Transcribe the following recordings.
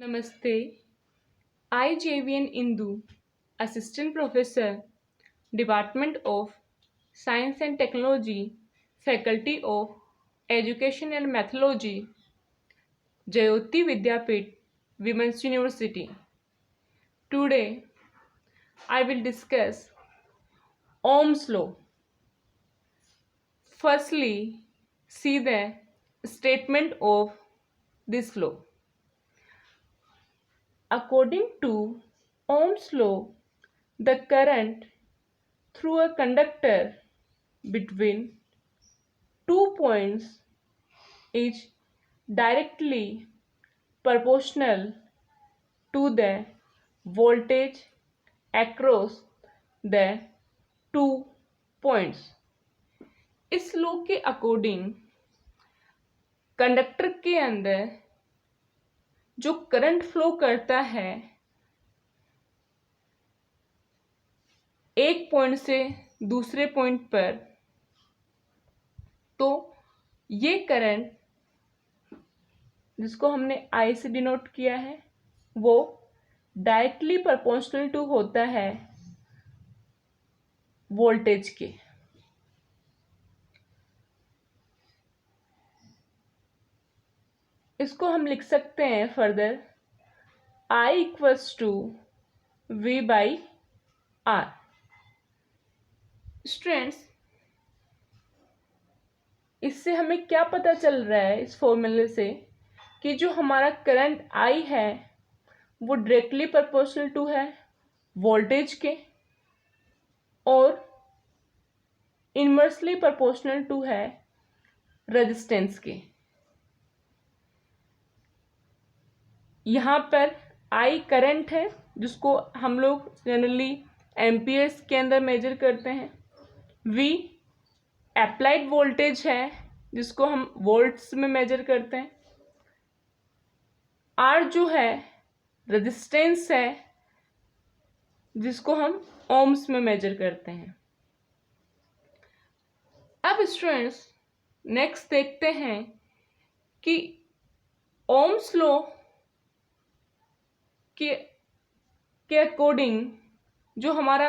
नमस्ते। I, JVN Indu, Assistant Professor, Department of Science and Technology, Faculty of Education and Methodology, Jayoti Vidyapeeth, Women's University. Today, I will discuss Ohm's Law. Firstly, see the statement of this law. According to Ohm's law, the current through a conductor between 2 points is directly proportional to the voltage across the 2 points. इस law के according conductor के अंदर जो current flow करता है एक point से दूसरे पॉइंट पर, तो ये करंट जिसको हमने I से डिनोट किया है वो डायरेक्टली प्रोपोर्शनल टू होता है वोल्टेज के। इसको हम लिख सकते हैं further I equals to V by R. Students, इससे हमें क्या पता चल रहा है इस फॉर्मूले से कि जो हमारा करंट I है वो डायरेक्टली प्रोपोर्शनल टू है वोल्टेज के और इनवर्सली प्रोपोर्शनल टू है रेजिस्टेंस के। यहाँ पर I करंट है जिसको हम लोग जनरली एम्पियर्स के अंदर मेजर करते हैं। V अप्लाइड वोल्टेज है जिसको हम वोल्ट्स में मेजर करते हैं। R जो है रेजिस्टेंस है जिसको हम ओम्स में मेजर करते हैं। अब स्टूडेंट्स नेक्स्ट देखते हैं कि ओम्स लॉ के अकॉर्डिंग जो हमारा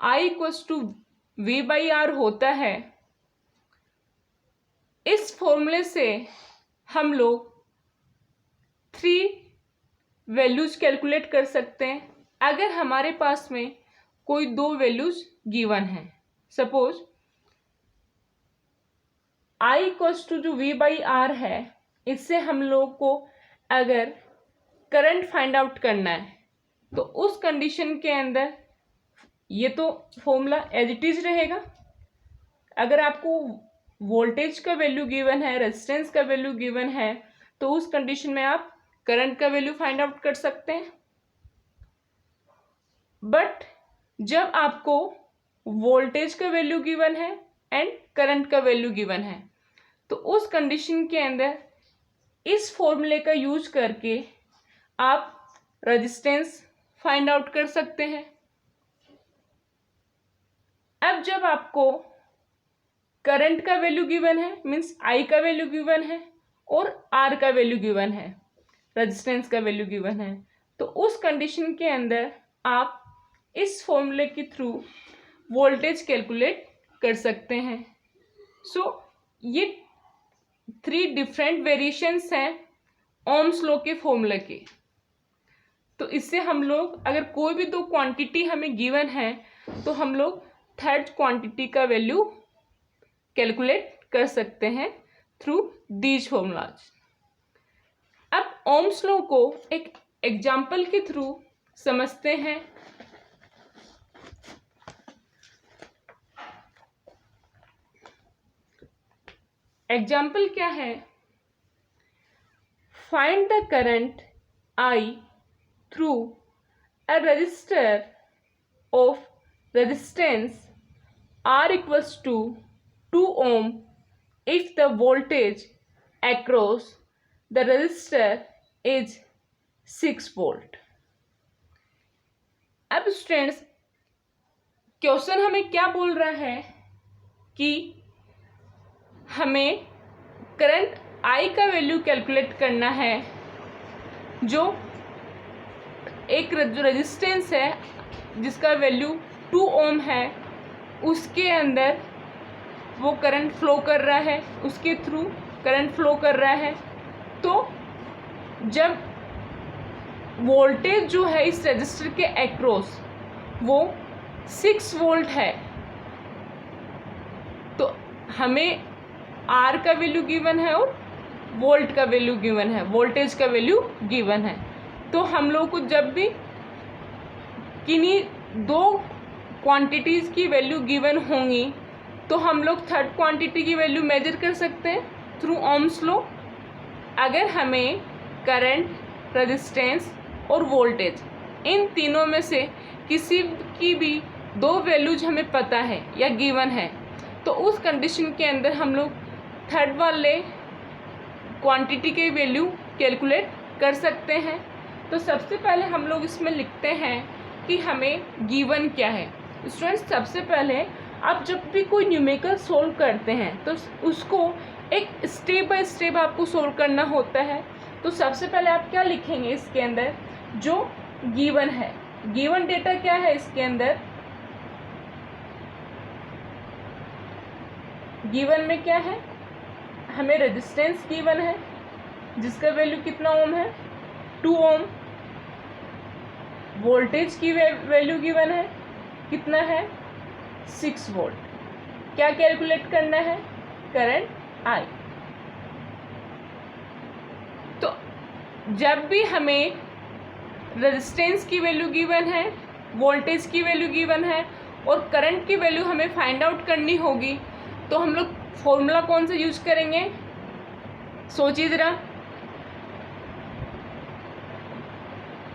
I equals to V by R होता है, इस फॉर्मूले से हम लोग 3 वैल्यूज कैलकुलेट कर सकते हैं अगर हमारे पास में कोई 2 वैल्यूज गिवन है। सपोज I इक्वल्स टू जो V बाई आर है, इससे हम लोग को अगर करंट फाइंड आउट करना है तो उस कंडीशन के अंदर ये तो फॉर्मूला एज इट इज रहेगा। अगर आपको वोल्टेज का वैल्यू गिवन है, रेजिस्टेंस का वैल्यू गिवन है, तो उस कंडीशन में आप करंट का वैल्यू फाइंड आउट कर सकते हैं। बट जब आपको वोल्टेज का वैल्यू गिवन है एंड करंट का वैल्यू गिवन है, तो उस कंडीशन के अंदर इस फॉर्मूले का यूज करके आप रेजिस्टेंस फाइंड आउट कर सकते हैं। अब जब आपको करंट का वैल्यू गिवन है, मीन्स I का वैल्यू गिवन है और R का वैल्यू गिवन है, रेजिस्टेंस का वैल्यू गिवन है, तो उस कंडीशन के अंदर आप इस फॉर्मूले के थ्रू वोल्टेज कैलकुलेट कर सकते हैं। ये 3 डिफरेंट वेरिएशंस हैं ओम्स लॉ के फॉर्मूले के। तो इससे हम लोग अगर कोई भी 2 क्वांटिटी हमें गिवन है तो हम लोग थर्ड क्वांटिटी का वैल्यू कैलकुलेट कर सकते हैं थ्रू दीज फॉर्मूलाज। अब ओम्स लॉ को एक एग्जाम्पल के थ्रू समझते हैं। एग्जाम्पल क्या है? Find the current I through a resistor of resistance R equals to 2 ohm if the voltage across the resistor is 6 volt। अब स्टूडेंट्स क्वेश्चन हमें क्या बोल रहा है कि हमें करंट I का वैल्यू कैलकुलेट करना है जो एक जो रेजिस्टेंस है जिसका वैल्यू 2 ओम है, उसके अंदर वो करंट फ्लो कर रहा है, उसके थ्रू करंट फ्लो कर रहा है। तो जब वोल्टेज जो है इस रजिस्टर के एक्रॉस वो 6 वोल्ट है, तो हमें आर का वैल्यू गिवन है और वोल्ट का वैल्यू गिवन है, वोल्टेज का वैल्यू गिवन है। तो हम लोग को जब भी किन्हीं दो क्वांटिटीज़ की वैल्यू गिवन होंगी तो हम लोग थर्ड क्वांटिटी की वैल्यू मेजर कर सकते हैं थ्रू ओम्स लॉ। अगर हमें करंट, रेजिस्टेंस और वोल्टेज इन तीनों में से किसी की भी दो वैल्यूज हमें पता है या गिवन है, तो उस कंडीशन के अंदर हम लोग थर्ड वाले क्वांटिटी के वैल्यू कैलकुलेट कर सकते हैं। तो सबसे पहले हम लोग इसमें लिखते हैं कि हमें गिवन क्या है। स्टूडेंट्स, सबसे पहले आप जब भी कोई न्यूमेरिकल सोल्व करते हैं तो उसको एक स्टेप बाय स्टेप आपको सोल्व करना होता है। तो सबसे पहले आप क्या लिखेंगे इसके अंदर, जो गिवन है, गिवन डेटा क्या है इसके अंदर, गिवन में क्या है, हमें रेजिस्टेंस गिवन है जिसका वैल्यू कितना ओम है, 2 ओम। वोल्टेज की वैल्यू गिवन है, कितना है, 6 वोल्ट। क्या कैलकुलेट करना है, करंट आई। तो जब भी हमें रेजिस्टेंस की वैल्यू गिवन है, वोल्टेज की वैल्यू गिवन है और करंट की वैल्यू हमें फाइंड आउट करनी होगी, तो हम लोग फॉर्मूला कौन सा यूज करेंगे, सोचिए ज़रा।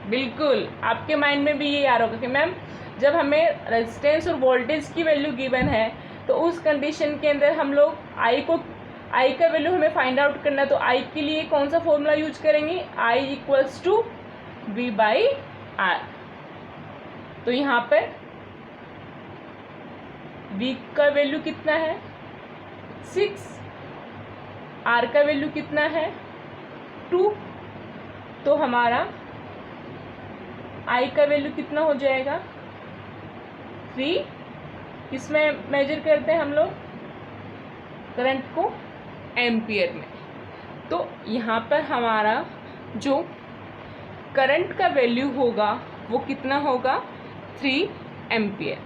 बिल्कुल आपके माइंड में भी ये आ रहा होगा कि मैम जब हमें रेजिस्टेंस और वोल्टेज की वैल्यू गिवन है तो उस कंडीशन के अंदर हम लोग आई का वैल्यू हमें फाइंड आउट करना है, तो आई के लिए कौन सा फॉर्मूला यूज करेंगे, I equals to V by R. तो यहाँ पर वी का वैल्यू कितना है, 6, आर का वैल्यू कितना है, 2। तो हमारा आई का वैल्यू कितना हो जाएगा, 3। इसमें मेजर करते हैं हम लोग करंट को एम्पियर में। तो यहाँ पर हमारा जो करंट का वैल्यू होगा वो कितना होगा, 3 एम्पियर।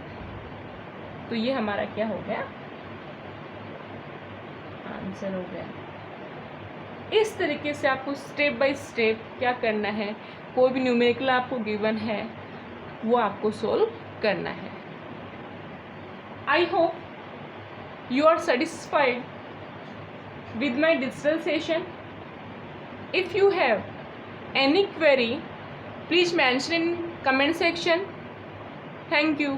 तो ये हमारा क्या हो गया, आंसर हो गया। इस तरीके से आपको स्टेप बाय स्टेप क्या करना है, कोई भी न्यूमेरिकल आपको गिवन है वो आपको सोल्व करना है। I hope you are satisfied with my digital session. If you have any query, please mention in comment section. Thank you.